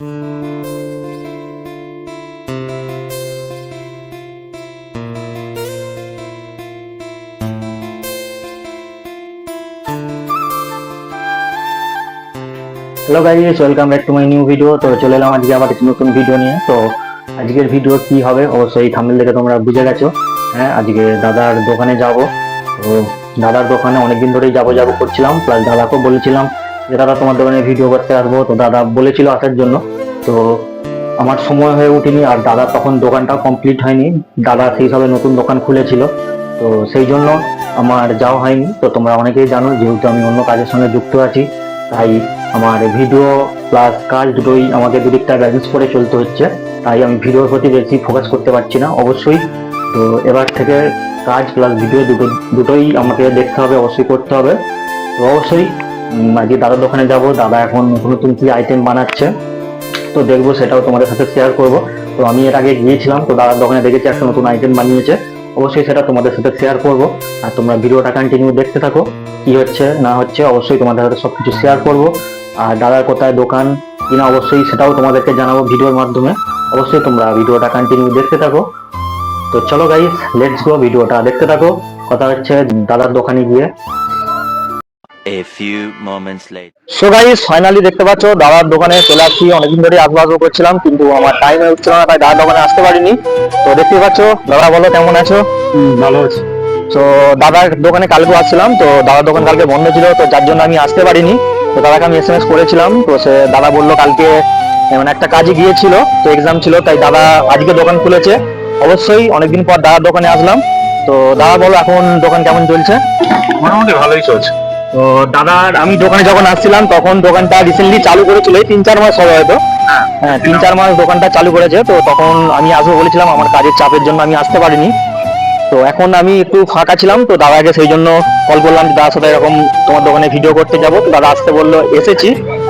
Hello guys, welcome back to my new video. তো চলে এলাম আজকে আবার একটি নতুন ভিডিও নিয়ে। তো আজকের ভিডিও কি হবে অবশ্যই থাম্বনেল দেখে তোমরা বুঝে গেছো। হ্যাঁ, আজকে দাদার দোকানে যাব। তো দাদার দোকানে অনেকদিন ধরেই যাবো যাবো করছিলাম, প্লাস দাদাকেও বলেছিলাম যে দাদা তোমার দোকানে ভিডিও করতে আসবো। তো দাদা বলেছিল আসার জন্য, তো আমার সময় হয়ে উঠেনি, আর দাদা তখন দোকানটাও কমপ্লিট হয়নি। দাদা সেই সবে নতুন দোকান খুলেছিল, তো সেই জন্য আমার যাওয়া হয়নি। তো তোমরা অনেকেই জানো, যেহেতু আমি অন্য কাজের সঙ্গে যুক্ত আছি, তাই আমার ভিডিও প্লাস কাজ দুটোই আমাকে দুদিকটা ব্যালেন্স করে চলতে হচ্ছে। তাই আমি ভিডিওর প্রতি বেশি ফোকাস করতে পারছি না অবশ্যই। তো এবার থেকে কাজ প্লাস ভিডিও দুটোই আমাকে দেখতে হবে, অবশ্যই করতে হবে। তো অবশ্যই আজকে দাদার দোকানে যাব। দাদা এখন নতুন নতুন কি আইটেম বানাচ্ছে, তো দেখবো, সেটাও তোমাদের সাথে শেয়ার করব। তো আমি এর আগে গিয়েছিলাম, তো দাদার দোকানে দেখেছি একটা নতুন আইটেম বানিয়েছে, অবশ্যই সেটা তোমাদের সাথে শেয়ার করব। আর তোমরা ভিডিওটা কন্টিনিউ দেখতে থাকো, কি হচ্ছে না হচ্ছে অবশ্যই তোমাদের সাথে সবকিছু শেয়ার করব। আর দাদার কোথায় দোকান কিনা অবশ্যই সেটাও তোমাদেরকে জানাবো ভিডিওর মাধ্যমে। অবশ্যই তোমরা ভিডিওটা কন্টিনিউ দেখতে থাকো। তো চলো গাইস, লেটস গো, ভিডিওটা দেখতে থাকো। কথা হচ্ছে দাদার দোকানে গিয়ে। A few moments later. So guys, finally দেখতে পাচ্ছ দাদার দোকানে চলে আসছি। অনেকদিন ধরে আসবো করছিলাম, কিন্তু আমার টাইম হচ্ছিল না, তাই দাদার দোকানে আসতে পারিনি। তো দেখতে পাচ্ছ, দাদা বলো কেমন আছো? ভালো আছে। তো দাদার দোকানে কালকে আসছিলাম, তো দাদার দোকান কালকে বন্ধ ছিল, তো যার জন্য আমি আসতে পারিনি। তো দাদাকে আমি SMS করেছিলাম, তো সে দাদা বললো কালকে মানে একটা কাজে গিয়েছিল, তো এক্সাম ছিল, তাই দাদা আজকে দোকান খুলেছে। অবশ্যই অনেকদিন পর দাদার দোকানে আসলাম। তো দাদা বলো এখন দোকান কেমন চলছে? মোটামুটি ভালোই চলছে। তো দাদার আমি দোকানে যখন আসছিলাম তখন দোকানটা রিসেন্টলি চালু করেছিল, এই 3-4 মাস হবে হয়তো। হ্যাঁ, 3-4 মাস দোকানটা চালু করেছে। তো তখন আমি আসবো বলেছিলাম, আমার কাজের চাপের জন্য আমি আসতে পারিনি। তো এখন আমি একটু ফাঁকা ছিলাম, তো দাদাকে সেই জন্য কল করলাম যে দাদার সাথে এরকম তোমার দোকানে ভিডিও করতে যাবো। তো দাদা আসতে বললো, এসেছি।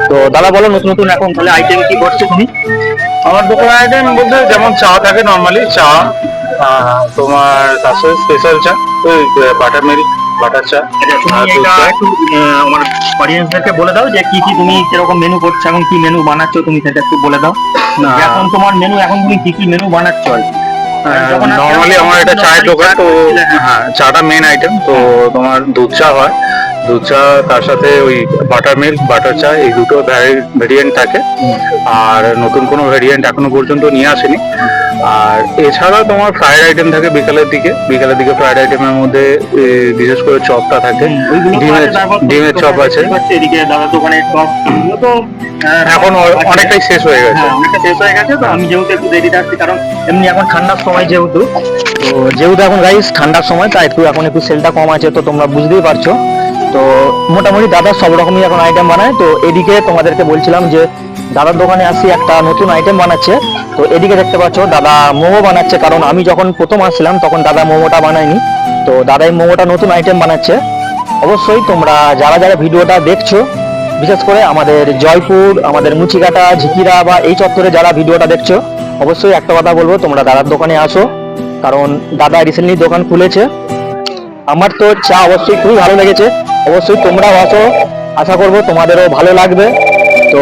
তো দাদা বলো নতুন নতুন এখন তাহলে আইটেম কি করছো তুমি? আমার দোকানে আইটেম বলতে যেমন চা থাকে, নর্মালি চা, তোমার তার সাথে স্পেশাল চা, ওই বাটার মিল্ক, বাটার চা, আর দুধ চা। একটু আমার অডিয়েন্সদেরকে বলে দাও যে কি কি তুমি কিরকম মেনু করছো, এখন কি মেনু বানাচ্ছো তুমি, সেটা একটু বলে দাও। না, এখন তোমার মেনু, এখন তুমি কি কি মেনু বানাচ্ছো আর কি? নর্মালি আমার এটা চায়ের দোকান, তো হ্যাঁ চাটা মেন আইটেম। তো তোমার দুধ চা হয়, দুধ চা, তার সাথে ওই বাটার মিল্ক, বাটার চা, এই দুটো ভেরিয়েন্ট থাকে। আর নতুন কোনো ভেরিয়েন্ট এখনো পর্যন্ত নিয়ে আসেনি। আর এছাড়া তোমার ফ্রাইড আইটেম থাকে বিকালের দিকে ফ্রাইড আইটেমের মধ্যে বিশেষ করে চপটা থাকে, ডিমের চপ আছে। এদিকে দাদা দোকানে চপ তো এখন অনেকটাই শেষ হয়ে গেছে। অনেকটা শেষ হয়ে গেছে। তো আমি যেহেতু একটু দেরিতে আসছি, কারণ এমনি এখন ঠান্ডার সময় যেহেতু এখন গাইস ঠান্ডার সময়, তাই এখন একটু সেলটা কম আছে, তো তোমরা বুঝতেই পারছো। তো মোটামুটি দাদা সব রকমই এখন আইটেম বানায়। তো এদিকে তোমাদেরকে বলছিলাম যে দাদার দোকানে আসি, একটা নতুন আইটেম বানাচ্ছে। তো এদিকে দেখতে পাচ্ছ দাদা মোমো বানাচ্ছে, কারণ আমি যখন প্রথম আসছিলাম তখন দাদা মোমোটা বানায়নি। তো দাদাই মোমোটা নতুন আইটেম বানাচ্ছে। অবশ্যই তোমরা যারা যারা ভিডিওটা দেখছো, বিশেষ করে আমাদের জয়পুর, আমাদের মুচিকাটা, ঝিকিরা বা এই চত্বরে যারা ভিডিওটা দেখছো, অবশ্যই একটা কথা বলবো, তোমরা দাদার দোকানে আসো, কারণ দাদা রিসেন্টলি দোকান খুলেছে। আমার তো চা অবশ্যই খুবই ভালো লেগেছে। অবশ্যই তোমরাও আসো, আশা করবো তোমাদেরও ভালো লাগবে। তো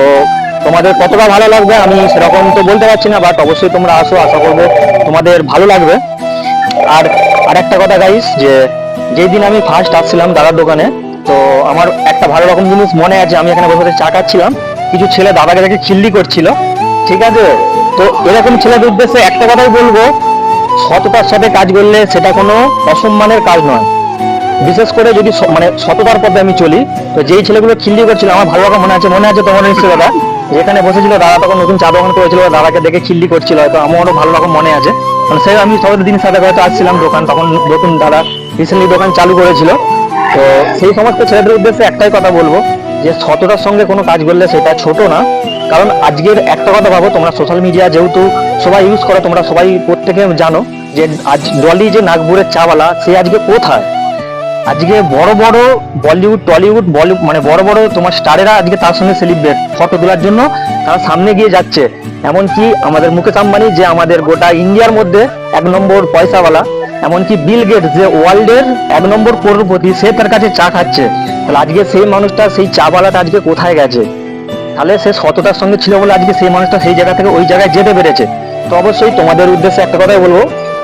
তোমাদের কতটা ভালো লাগবে আমি সেরকম তো বলতে পারছি না, বাট অবশ্যই তোমরা আসো, আশা করবো তোমাদের ভালো লাগবে। আর আরেকটা কথা গাইস, যে যেদিন আমি ফার্স্ট আসছিলাম দাদার দোকানে, তো আমার একটা ভালো রকম জিনিস মনে আছে। আমি এখানে বসে চা খাচ্ছিলাম, কিছু ছেলে দাদাকে দেখে খিল্লি করছিল, ঠিক আছে? তো এরকম ছেলেদের উদ্দেশ্যে একটা কথাই বলবো, সততার সাথে কাজ করলে সেটা কোনো অসম্মানের কাজ নয়। বিশেষ করে যদি মানে সততার পথে আমি চলি, তো যেই ছেলেগুলো খিল্লি করছিল আমার ভালো রকম মনে আছে তোমার নিশ্চয় দাদা, যেখানে বসেছিল দাদা তখন নতুন চা দোকান করেছিল, দাদাকে দেখে খিল্লি করছিল, হয়তো আমারও ভালো রকম মনে আছে। মানে সেই আমি সব দিনের সাথে হয়তো আসছিলাম দোকান, তখন নতুন দাদা রিসেন্টলি দোকান চালু করেছিল। তো সেই সমস্ত ছেলেদের উদ্দেশ্যে একটাই কথা বলবো, যে সততার সঙ্গে কোনো কাজ করলে সেটা ছোট না। কারণ আজকের একটা কথা ভাবো, তোমরা সোশ্যাল মিডিয়া যেহেতু সবাই ইউজ করো, তোমরা সবাই প্রত্যেকে জানো যে আজ ডলি যে নাগপুরের চাওয়ালা, সে আজকে কোথায়? আজকে বড় বড় বলিউড, টলিউড, মানে বড় বড় তোমার স্টারেরা আজকে তার সঙ্গে সেলিব্রেট ফটো তোলার জন্য তারা সামনে গিয়ে যাচ্ছে। এমনকি আমাদের মুকেশ আম্বানি, যে আমাদের গোটা ইন্ডিয়ার মধ্যে 1 নম্বর পয়সাওয়ালা, এমনকি বিল গেটস, যে ওয়ার্ল্ডের 1 নম্বর করোড়পতি, সে তার কাছে চা খাচ্ছে। তাহলে আজকে সেই মানুষটা, সেই চাওয়ালাটা আজকে কোথায় গেছে? তাহলে সে সততার সঙ্গে ছিল বলে আজকে সেই মানুষটা সেই জায়গা থেকে ওই জায়গায় যেতে পেরেছে। তো অবশ্যই তোমাদের উদ্দেশ্যে একটা কথাই বলবো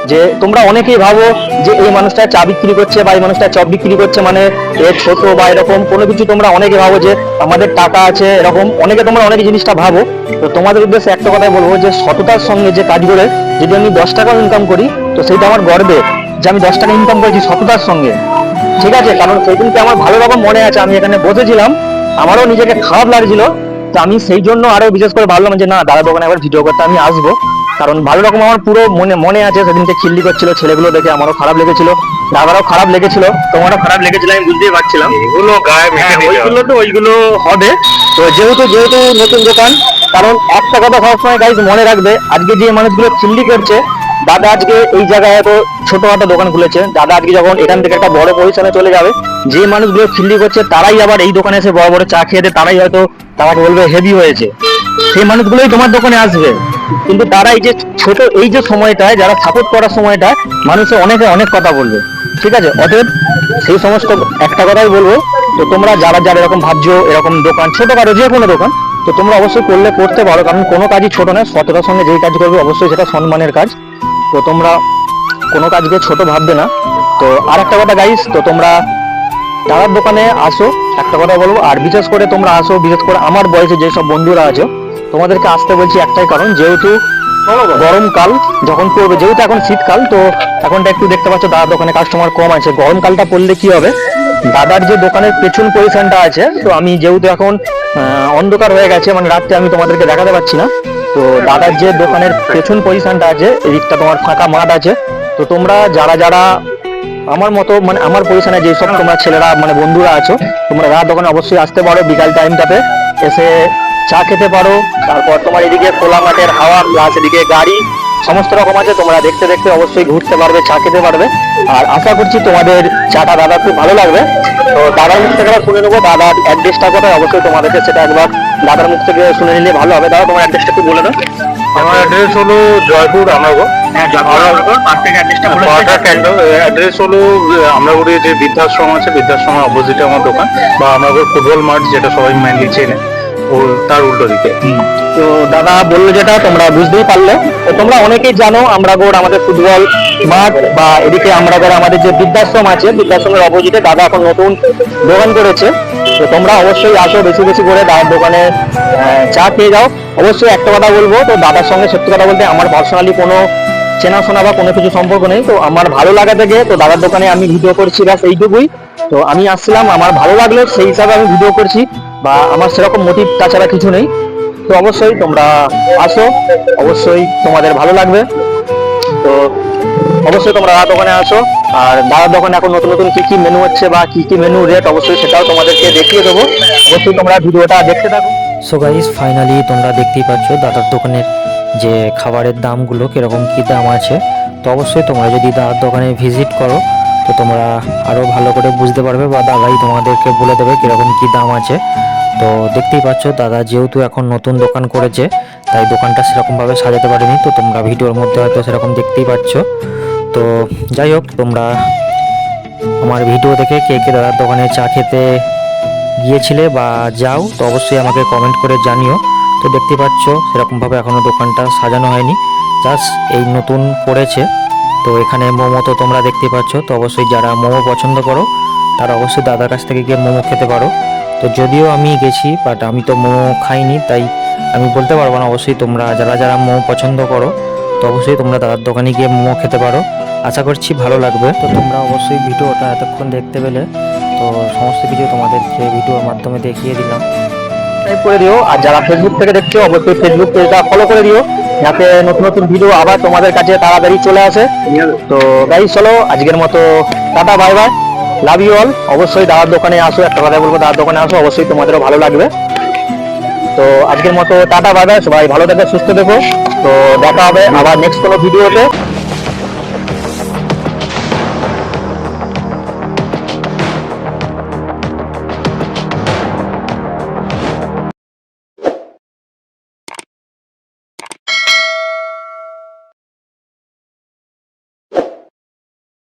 যে তোমরা অনেকেই ভাবো যে এই মানুষটা চা বিক্রি করছে বা এই মানুষটা চপ বিক্রি করছে মানে এ ছোট বা এরকম কোনো কিছু, তোমরা অনেকে ভাবো যে আমাদের টাকা আছে এরকম, অনেকে তোমরা অনেক জিনিসটা ভাবো। তো তোমাদের উদ্দেশ্যে একটা কথাই বলবো যে সততার সঙ্গে যে কাজ করে যদি আমি 10 টাকা ইনকাম করি তো সেইটা আমার গর্বে যে আমি 10 টাকা ইনকাম করেছি সততার সঙ্গে, ঠিক আছে? কারণ সেই দিনকে আমার ভালো রকম মনে আছে, আমি এখানে বসেছিলাম, আমারও নিজেকে খারাপ লাগছিল। তো আমি সেই জন্য আরো বিশেষ করে ভাবলাম যে না, দাদা দোকানে একবার ভিডিও করতে আমি আসবো, কারণ ভালো রকম আমার পুরো মনে আছে সেদিনকে খিল্লি করছিল ছেলেগুলো দেখে, আমারও খারাপ লেগেছিল, দাদারও খারাপ লেগেছিল, তোমারও খারাপ লেগেছিল, আমি বুঝতেই পারছিলাম। এগুলো গায়ে মেখে নিতে হবে। ওইগুলো তো ওইগুলো হবে। তো যেহেতু নতুন দোকান, কারণ একটা কথা সবসময় গাইজ মনে রাখবে, আজকে যে মানুষগুলো খিল্লি করছে, দাদা আজকে এই জায়গায় তো ছোটখাটো দোকান খুলেছে, দাদা আজকে যখন এখান থেকে একটা বড় পজিশনে চলে যাবে, যে মানুষগুলো খিল্লি করছে তারাই আবার এই দোকানে এসে বড় বড় চা খেয়ে দেয়, তারাই হয়তো তারাকে বলবে হেভি হয়েছে, সেই মানুষগুলোই তোমার দোকানে আসবে। কিন্তু তারা এই যে ছোট এই যে সময়টায় যারা সাপোর্ট করার সময়টায় মানুষের অনেকে অনেক কথা বলবে, ঠিক আছে? অতএব সেই সমস্ত একটা কথাই বলবো, তো তোমরা যারা যারা এরকম ভাবছো এরকম দোকান ছোটখাটো যে কোনো দোকান, তো তোমরা অবশ্যই করতে পারো, কারণ কোনো কাজই ছোট নয়, সততার সঙ্গে যেই কাজ করবে অবশ্যই সেটা সম্মানের কাজ। তো তোমরা কোনো কাজকে ছোট ভাববে না। তো আর একটা কথা গাইস, তো তোমরা দাদার দোকানে আসো, একটা কথা বলবো, আর বিশেষ করে তোমরা আসো, বিশেষ করে আমার বয়সে যেসব বন্ধুরা আছো তোমাদেরকে আসতে বলছি একটাই কারণ, যেহেতু গরমকাল যখন পড়বে, যেহেতু এখন শীতকাল, তো এখনটা একটু দেখতে পাচ্ছ দাদার দোকানে কাস্টমার কম আছে। গরমকালটা পড়লে কি হবে, দাদার যে দোকানের পেছন পজিশনটা আছে, তো আমি যেহেতু এখন অন্ধকার হয়ে গেছে, মানে রাত্রে আমি তোমাদেরকে দেখাতে পারছি না, তো দাদার যে দোকানের পেছন পজিশনটা আছে এদিকটা তোমার ফাঁকা মাঠ আছে। তো তোমরা যারা যারা আমার মতো মানে আমার পজিশনে যেসব তোমরা ছেলেরা মানে বন্ধুরা আছো, তোমরা দাদার দোকানে অবশ্যই আসতে পারো, বিকাল টাইমটাতে এসে চা খেতে পারো। তারপর তোমার এদিকে খোলা মাঠের হাওয়া প্লাস এদিকে গাড়ি সমস্ত রকম আছে, তোমরা দেখতে দেখতে অবশ্যই ঘুরতে পারবে, চা খেতে পারবে। আর আশা করছি তোমাদের চাটা দাদা খুব ভালো লাগবে। তো দাদার মুখ থেকে শুনে নেবো দাদার অ্যাড্রেসটা কোথায়, অবশ্যই তোমাদেরকে সেটা একবার দাদার মুখ থেকে শুনে নিলে ভালো হবে। দাদা তোমার অ্যাড্রেসটা একটু বলে দাও। আমার অ্যাড্রেস হলো জয়পুর আমরাগড়। হ্যাঁ, পারফেক্ট অ্যাড্রেসটা বলে দাও। অ্যাড্রেস হলো আমরাগড়ে যে বৃদ্ধাশ্রম আছে, বৃদ্ধাশ্রমের অপোজিটে আমার দোকান, বা আমরাগড় ফুটবল মাঠ যেটা সবাই মেনলি চেনে, ও তার উল্টো দিকে। তো দাদা বললো যেটা তোমরা বুঝতেই পারলে, তো তোমরা অনেকেই জানো আমরাগড় আমাদের ফুটবল মাঠ, বা এদিকে আমরাগড় আমাদের যে বৃদ্ধাশ্রম আছে, বৃদ্ধাশ্রমের অপোজিটে দাদা এখন নতুন দোকান করেছে। তো তোমরা অবশ্যই আসো, বেশি বেশি করে দাদার দোকানে চা খেয়ে যাও। অবশ্যই একটা কথা বলবো, তো দাদার সঙ্গে সত্যি কথা বলতে আমার পার্সোনালি কোনো চেনাশোনা বা কোনো কিছু সম্পর্ক নেই, তো আমার ভালো লাগা থেকে তো দাদার দোকানে আমি ভিডিও করছি, ব্যাস এইটুকুই। তো আমি আসছিলাম, আমার ভালো লাগলো সেই হিসাবে আমি ভিডিও করছি, বা আমার সেরকম মোটিভ তাছাড়া কিছু নেই। তো অবশ্যই তোমরা আসো, অবশ্যই তোমাদের ভালো লাগবে। তো অবশ্যই তোমরা দাদার দোকানে আসো, আর দাদার দোকানে এখন নতুন নতুন কি কি মেনু হচ্ছে বা কি কি মেনু রেট অবশ্যই সেটাও তোমাদেরকে দেখিয়ে দেবো, অবশ্যই তোমরা ভিডিওটা দেখতে থাকো। সো গাইস, ফাইনালি তোমরা দেখতেই পাচ্ছ দাদার দোকানের যে খাবারের দামগুলো কীরকম কী দাম আছে। তো অবশ্যই তোমরা যদি দাদার দোকানে ভিজিট করো তো তোমরা আরও ভালো করে বুঝতে পারবে, বা দাদাই তোমাদেরকে বলে দেবে কীরকম কী দাম আছে। তো দেখতেই পাচ্ছ দাদা যেহেতু এখন নতুন দোকান করেছে তাই দোকানটা সেরকমভাবে সাজাতে পারেনি, তো তোমরা ভিডিওর মধ্যে হয়তো সেরকম দেখতেই পাচ্ছ। তো যাই হোক, তোমরা আমার ভিডিও দেখে কে কে দাদার দোকানে চা খেতে গিয়েছিলে বা যাও, তো অবশ্যই আমাকে কমেন্ট করে জানিও। তো দেখতে পাচ্ছ সেরকমভাবে এখনও দোকানটা সাজানো হয়নি, জাস্ট এই নতুন করেছে। তো এখানে মোমো তো তোমরা দেখতে পাচ্ছ, তো অবশ্যই যারা মোমো পছন্দ করো তারা অবশ্যই দাদার কাছ থেকে গিয়ে মোমো খেতে পারো। তো যদিও আমি গেছি বাট আমি তো মোমো খাইনি, তাই আমি বলতে পারবো না। অবশ্যই তোমরা যারা যারা মোমো পছন্দ করো তো অবশ্যই তোমরা দাদার দোকানে গিয়ে মোমো খেতে পারো, আশা করছি ভালো লাগবে। তো তোমরা অবশ্যই ভিডিওটা এতক্ষণ দেখতে পেলে, তো সমস্ত কিছু তোমাদেরকে ভিডিওর মাধ্যমে দেখিয়ে দিলাম। সাবস্ক্রাইব করে দিও, আর যারা ফেসবুক থেকে দেখছো অবশ্যই ফেসবুক পেজটা ফলো করে দিও, যাতে নতুন নতুন ভিডিও আবার তোমাদের কাছে তাড়াতাড়ি চলে আসে। তো গাইস চলো আজকের মতো tata, bye bye, love you all. অবশ্যই দাদার দোকানে আসো, একটা কথা বলবো, দাদার দোকানে আসো, অবশ্যই তোমাদেরও ভালো লাগবে। তো আজকের মতো টাটা, বাই বাই, সবাই ভালো থেকো, সুস্থ থেকো। তো দেখা হবে আবার নেক্সট কোনো ভিডিওতে।